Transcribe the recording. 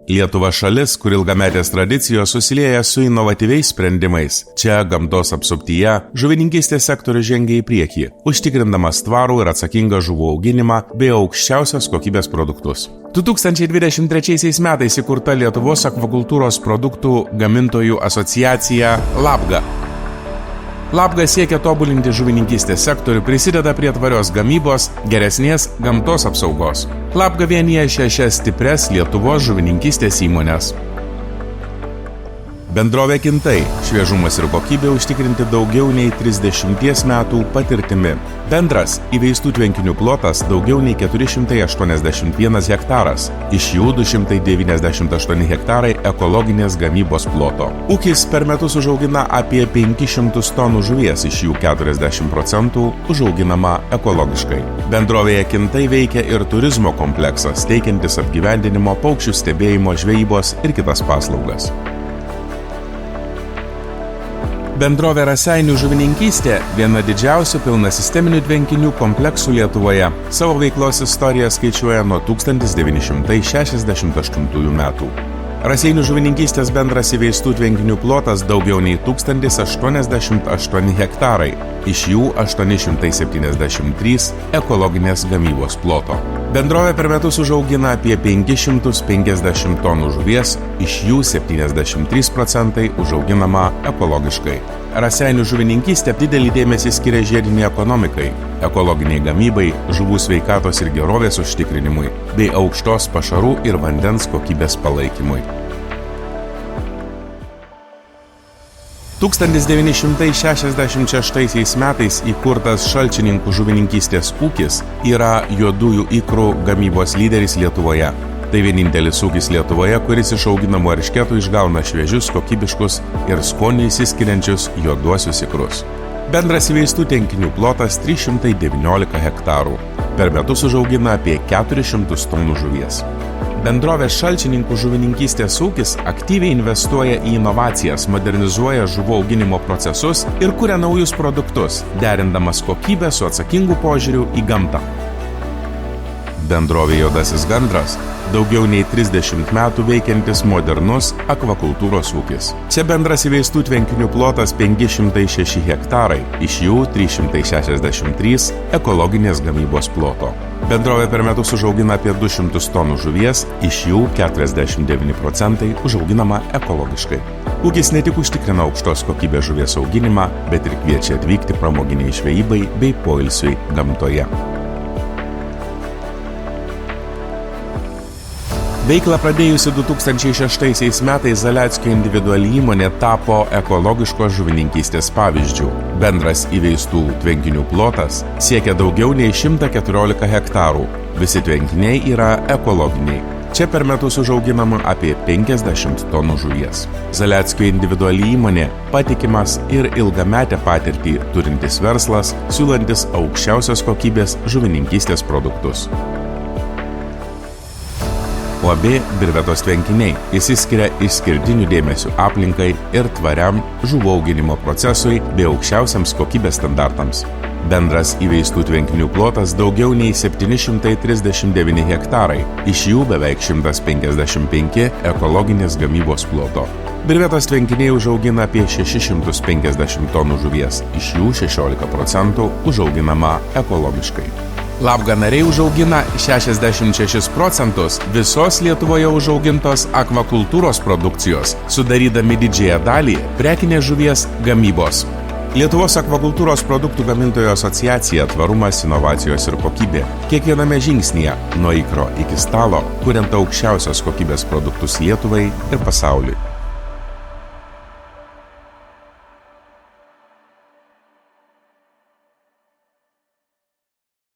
Lietuva šalis, kur ilgametės tradicijos susilieja su inovatyviais sprendimais. Čia gamtos apsuptyje žuvininkystės sektorius žengia į priekį, užtikrindamas tvarų ir atsakingą žuvų auginimą bei aukščiausios kokybės produktus. 2023 metais įkurta Lietuvos akvakultūros produktų gamintojų asociacija LABGA. LABGA siekia tobulinti žuvininkystės sektorių, prisideda prie tvarios gamybos, geresnės gamtos apsaugos. LABGA vienija 6 stiprias Lietuvos žuvininkystės įmones. Bendrovė Kintai – šviežumas ir kokybė užtikrinti daugiau nei 30 metų patirtimi. Bendras įveistų tvenkinių plotas daugiau nei 481 hektaras, iš jų 298 hektarai ekologinės gamybos ploto. Ūkis per metus užaugina apie 500 tonų žuvies, iš jų 40% užauginama ekologiškai. Bendrovėje Kintai veikia ir turizmo kompleksas, teikiantis apgyvendinimo, paukščių stebėjimo, žvejybos ir kitas paslaugas. Bendrovė Raseinių žuvininkystė – viena didžiausių pilnasisteminių tvenkinių kompleksų Lietuvoje. Savo veiklos istoriją skaičiuoja nuo 1968 metų. Raseinių žuvininkystės bendras įveistų tvenkinių plotas daugiau nei 1088 hektarai, iš jų 873 ekologinės gamybos ploto. Bendrovė per metus užaugina apie 550 tonų žuvies, iš jų 73% užauginama ekologiškai. Raseinių žuvininkystė didelį dėmesį skiria žiedinei ekonomikai, ekologiniai gamybai, žuvų sveikatos ir gerovės užtikrinimui, bei aukštos pašarų ir vandens kokybės palaikymui. 1966 metais įkurtas Šalčininkų žuvininkystės ūkis yra juodųjų ikrų gamybos lyderis Lietuvoje. Tai vienintelis ūkis Lietuvoje, kuris iš auginamų eršketų išgauna šviežius, kokybiškus ir skoniu išsiskiriančius juoduosius ikrus. Bendras įveistų tvenkinių plotas 319 hektarų. Per metus užaugina apie 400 tonų žuvies. Bendrovės Šalčininkų žuvininkystės ūkis aktyviai investuoja į inovacijas, modernizuoja žuvų auginimo procesus ir kuria naujus produktus, derindamas kokybę su atsakingu požiūriu į gamtą. Bendrovė Juodasis gandras – daugiau nei 30 metų veikiantis modernus akvakultūros ūkis. Čia bendras įveistų tvenkinių plotas 506 hektarai, iš jų 363 ekologinės gamybos ploto. Bendrovė per metus užaugina apie 200 tonų žuvies, iš jų 49% užauginama ekologiškai. Ūkis ne tik užtikrina aukštos kokybės žuvies auginimą, bet ir kviečia atvykti pramoginiai žvejybai bei poilsiui gamtoje. Veiklą pradėjusi 2006 metais Zaleckio individuali įmonė tapo ekologiškos žuvininkystės pavyzdžiu. Bendras įveistų tvenkinių plotas siekia daugiau nei 114 hektarų. Visi tvenkiniai yra ekologiniai. Čia per metus užauginama apie 50 tonų žuvies. Zaleckio individuali įmonė patikimas ir ilgametę patirtį turintis verslas, siūlantis aukščiausios kokybės žuvininkystės produktus. UAB Birvetos tvenkiniai išsiskiria išskirtiniu dėmesiu aplinkai ir tvariam žuvų auginimo procesui bei aukščiausiams kokybės standartams. Bendras įveistų tvenkinių plotas daugiau nei 739 hektarai, iš jų beveik 155 ekologinės gamybos ploto. Birvetos tvenkiniai užaugina apie 650 tonų žuvies, iš jų 16% užauginama ekologiškai. LABGA nariai užaugina 66% visos Lietuvoje užaugintos akvakultūros produkcijos, sudarydami didžiąją dalį prekinės žuvies gamybos. Lietuvos akvakultūros produktų gamintojų asociacija tvarumas, inovacijos ir kokybė. Kiekviename žingsnyje, nuo ikro iki stalo, kuriant aukščiausios kokybės produktus Lietuvai ir pasauliui.